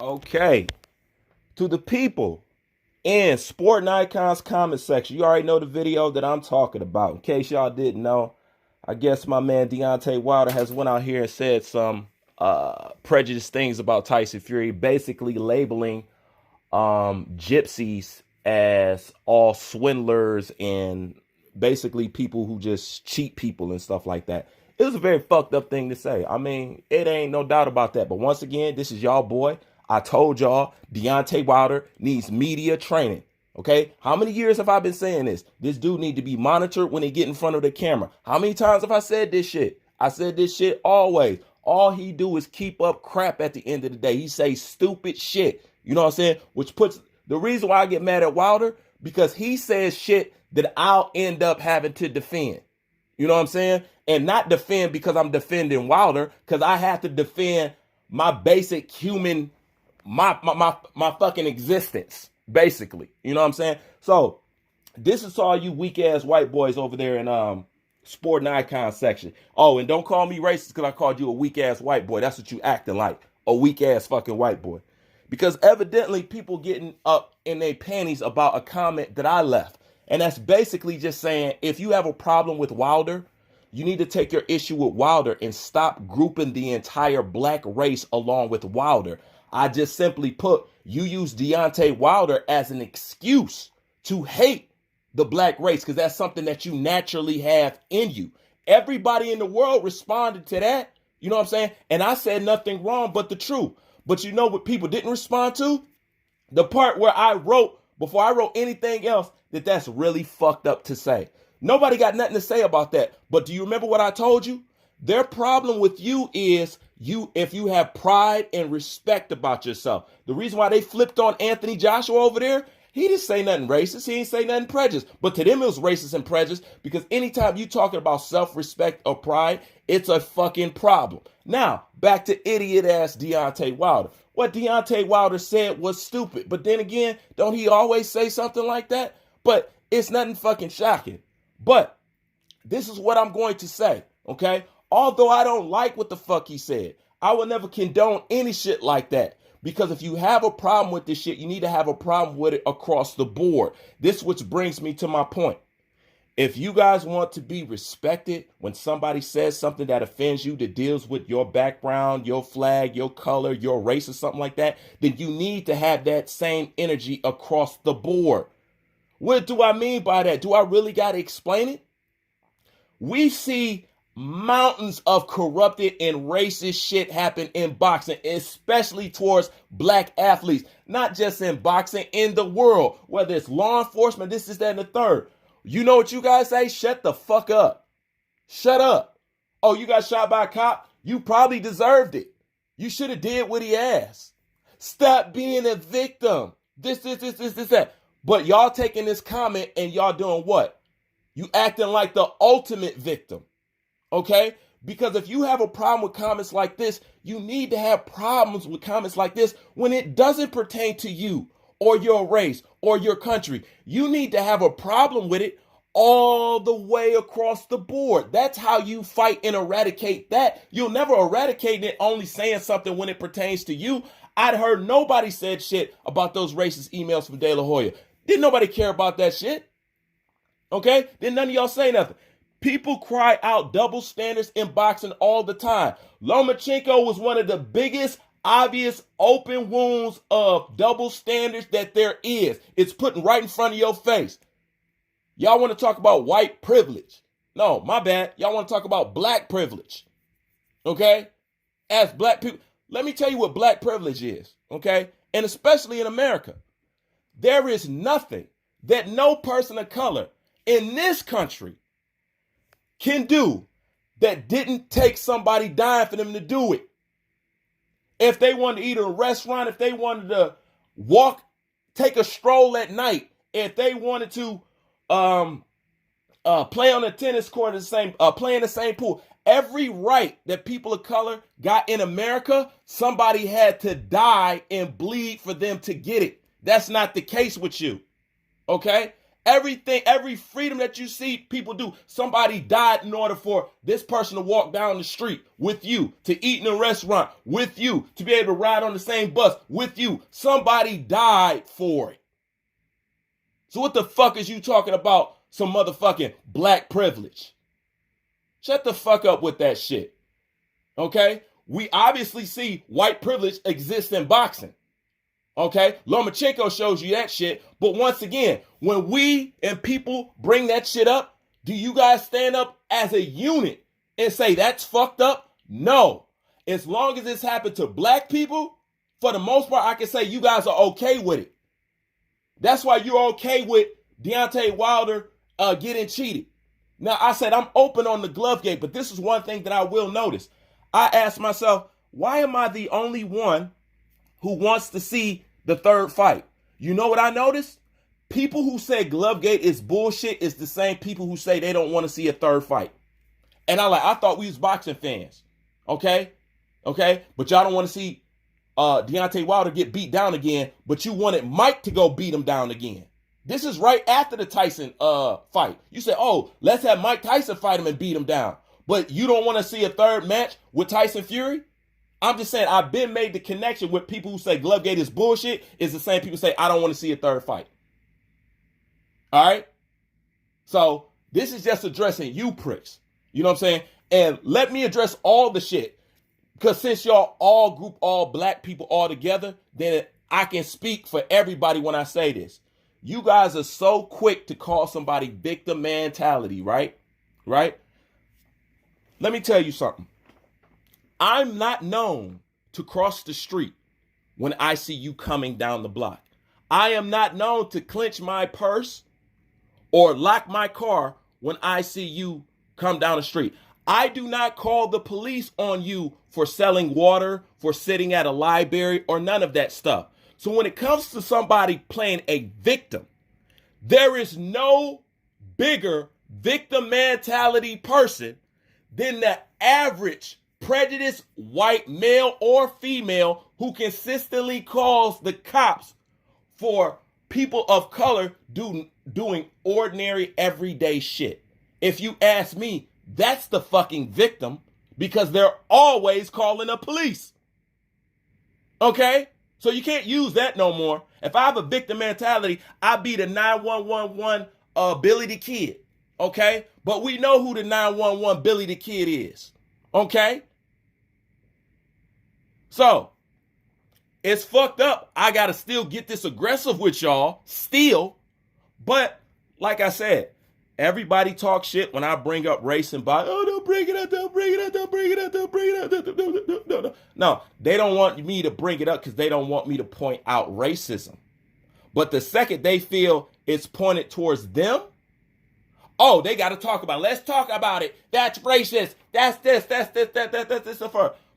Okay, to the people in Sport and Icons comment section, you already know the video that I'm talking about. In case y'all didn't know, I guess my man Deontay Wilder has went out here and said some prejudiced things about Tyson Fury, basically labeling gypsies as all swindlers and basically people who just cheat people and stuff like that. It was a very fucked up thing to say. I mean, it ain't no doubt about that. But once again, this is y'all boy. I told y'all Deontay Wilder needs media training. Okay, how many years have I been saying this? This dude need to be monitored when he get in front of the camera. How many times have I said this shit? I said this shit always. All he do is keep up crap at the end of the day. He say stupid shit. You know what I'm saying? Which puts the reason why I get mad at Wilder, because he says shit that I'll end up having to defend. You know what I'm saying? And not defend because I'm defending Wilder, because I have to defend my basic human, my fucking existence, basically. You know what I'm saying? So this is all you weak ass white boys over there in Sport and Icon section. Oh, and don't call me racist because I called you a weak ass white boy. That's what you acting like, a weak ass fucking white boy. Because evidently people getting up in their panties about a comment that I left. And that's basically just saying, if you have a problem with Wilder, you need to take your issue with Wilder and stop grouping the entire black race along with Wilder. I just simply put, you use Deontay Wilder as an excuse to hate the black race because that's something that you naturally have in you. Everybody in the world responded to that. You know what I'm saying? And I said nothing wrong but the truth. But you know what people didn't respond to? The part where I wrote, before I wrote anything else, that's really fucked up to say. Nobody got nothing to say about that. But do you remember what I told you? Their problem with you is if you have pride and respect about yourself. The reason why they flipped on Anthony Joshua over there, he didn't say nothing racist. He didn't say nothing prejudiced. But to them, it was racist and prejudiced because anytime you talking about self-respect or pride, it's a fucking problem. Now, back to idiot-ass Deontay Wilder. What Deontay Wilder said was stupid. But then again, don't he always say something like that? But it's nothing fucking shocking. But this is what I'm going to say, okay? Although I don't like what the fuck he said, I will never condone any shit like that. Because if you have a problem with this shit, you need to have a problem with it across the board. This which brings me to my point. If you guys want to be respected when somebody says something that offends you, that deals with your background, your flag, your color, your race or something like that, then you need to have that same energy across the board. What do I mean by that? Do I really got to explain it? We see mountains of corrupted and racist shit happen in boxing, especially towards black athletes. Not just in boxing, in the world. Whether it's law enforcement, this, that, and the third. You know what you guys say? Shut the fuck up. Shut up. Oh, you got shot by a cop? You probably deserved it. You should have did what he asked. Stop being a victim. This, that. But y'all taking this comment and y'all doing what? You acting like the ultimate victim. Okay? Because if you have a problem with comments like this, you need to have problems with comments like this when it doesn't pertain to you or your race or your country. You need to have a problem with it all the way across the board. That's how you fight and eradicate that. You'll never eradicate it only saying something when it pertains to you. I'd heard nobody said shit about those racist emails from De La Hoya. Didn't nobody care about that shit. Okay? Didn't none of y'all say nothing. People cry out double standards in boxing all the time. Lomachenko was one of the biggest, obvious, open wounds of double standards that there is. It's putting right in front of your face. Y'all want to talk about white privilege. No, my bad. Y'all want to talk about black privilege. Okay? As black people, let me tell you what black privilege is. Okay? And especially in America. There is nothing that no person of color in this country can do that didn't take somebody dying for them to do it. If they wanted to eat at a restaurant, if they wanted to walk, take a stroll at night, if they wanted to play on the tennis court, play in the same pool, every right that people of color got in America, somebody had to die and bleed for them to get it. That's not the case with you. Okay? Everything, every freedom that you see people do, somebody died in order for this person to walk down the street with you, to eat in a restaurant with you, to be able to ride on the same bus with you. Somebody died for it. So what the fuck is you talking about some motherfucking black privilege? Shut the fuck up with that shit. Okay? We obviously see white privilege exists in boxing. Okay? Lomachenko shows you that shit. But once again, when we and people bring that shit up, do you guys stand up as a unit and say that's fucked up? No. As long as this happened to black people, for the most part, I can say you guys are okay with it. That's why you're okay with Deontay Wilder getting cheated. Now, I said I'm open on the glove gate, but this is one thing that I will notice. I asked myself, why am I the only one who wants to see the third fight? You know what I noticed? People who say Glovegate is bullshit is the same people who say they don't want to see a third fight. And I thought we was boxing fans. Okay? But y'all don't want to see Deontay Wilder get beat down again, but you wanted Mike to go beat him down again. This is right after the Tyson fight. You say, oh, let's have Mike Tyson fight him and beat him down. But you don't want to see a third match with Tyson Fury? I'm just saying, I've been made the connection with people who say Glovegate is bullshit is the same people who say I don't want to see a third fight. All right? So this is just addressing you pricks. You know what I'm saying? And let me address all the shit. Because since y'all all group all black people all together, then I can speak for everybody when I say this. You guys are so quick to call somebody victim mentality, right? Right? Let me tell you something. I'm not known to cross the street when I see you coming down the block. I am not known to clench my purse or lock my car when I see you come down the street. I do not call the police on you for selling water, for sitting at a library, or none of that stuff. So when it comes to somebody playing a victim, there is no bigger victim mentality person than the average prejudiced white male or female who consistently calls the cops for people of color doing ordinary everyday shit. If you ask me, that's the fucking victim because they're always calling the police. Okay? So you can't use that no more. If I have a victim mentality, I be the 911 Billy the Kid. Okay? But we know who the 911 Billy the Kid is. Okay? So, it's fucked up. I gotta still get this aggressive with y'all. Still. But, like I said, everybody talks shit when I bring up race and body. Oh, don't bring it up, don't bring it up, don't bring it up, don't bring it up. No, they don't want me to bring it up because they don't want me to point out racism. But the second they feel it's pointed towards them, oh, they got to talk about it. Let's talk about it. That's racist. That's this, that's this.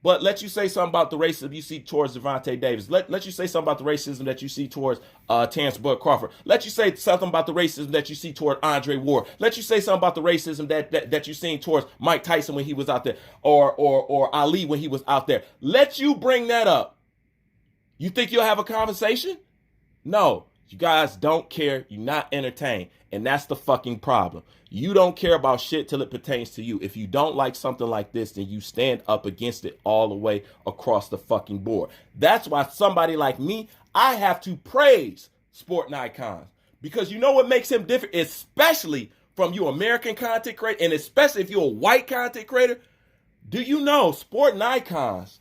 But let you say something about the racism you see towards Devontae Davis. Let you say something about the racism that you see towards Terrence Bud Crawford. Let you say something about the racism that you see toward Andre Ward. Let you say something about the racism that you seen towards Mike Tyson when he was out there, or Ali when he was out there. Let you bring that up. You think you'll have a conversation? No, you guys don't care. You're not entertained. And that's the fucking problem. You don't care about shit till it pertains to you. If you don't like something like this, then you stand up against it all the way across the fucking board. That's why somebody like me, I have to praise Sporting Icons. Because you know what makes him different, especially from you American content creator, and especially if you're a white content creator. Do you know Sporting Icons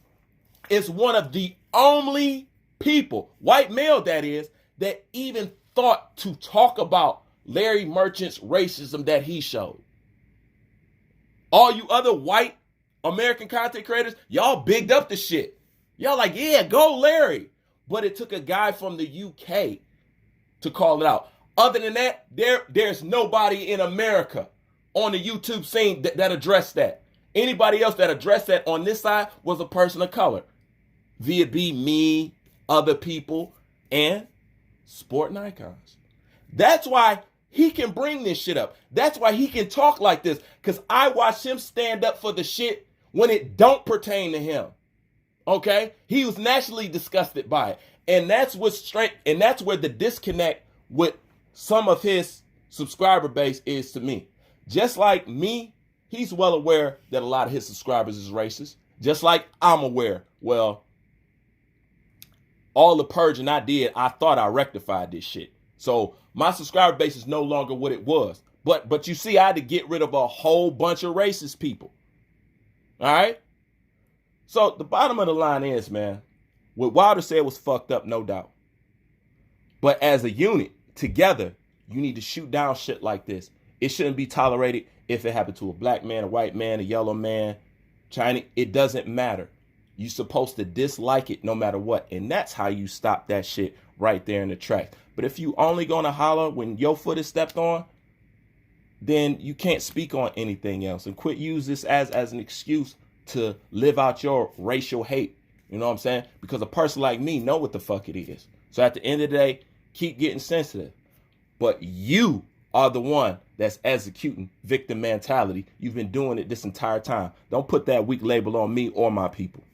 is one of the only people, white male that is, that even thought to talk about Larry Merchant's racism that he showed. All you other white American content creators, y'all bigged up the shit. Y'all like, yeah, go Larry. But it took a guy from the UK to call it out. Other than that, there's nobody in America on the YouTube scene that addressed that. Anybody else that addressed that on this side was a person of color. Be it be me, other people, and Sporting Icons. That's why he can bring this shit up. That's why he can talk like this. Because I watch him stand up for the shit when it don't pertain to him. Okay? He was naturally disgusted by it. And that's what's straight. And that's where the disconnect with some of his subscriber base is to me. Just like me, he's well aware that a lot of his subscribers is racist. Just like I'm aware. Well, all the purging I did, I thought I rectified this shit. So my subscriber base is no longer what it was. But you see, I had to get rid of a whole bunch of racist people. All right? So the bottom of the line is, man, what Wilder said was fucked up, no doubt. But as a unit, together, you need to shoot down shit like this. It shouldn't be tolerated if it happened to a black man, a white man, a yellow man, Chinese. It doesn't matter. You're supposed to dislike it no matter what. And that's how you stop that shit right there in the tracks. But if you only gonna holler when your foot is stepped on, then you can't speak on anything else. And quit use this as an excuse to live out your racial hate. You know what I'm saying? Because a person like me know what the fuck it is. So at the end of the day, keep getting sensitive. But you are the one that's executing victim mentality. You've been doing it this entire time. Don't put that weak label on me or my people.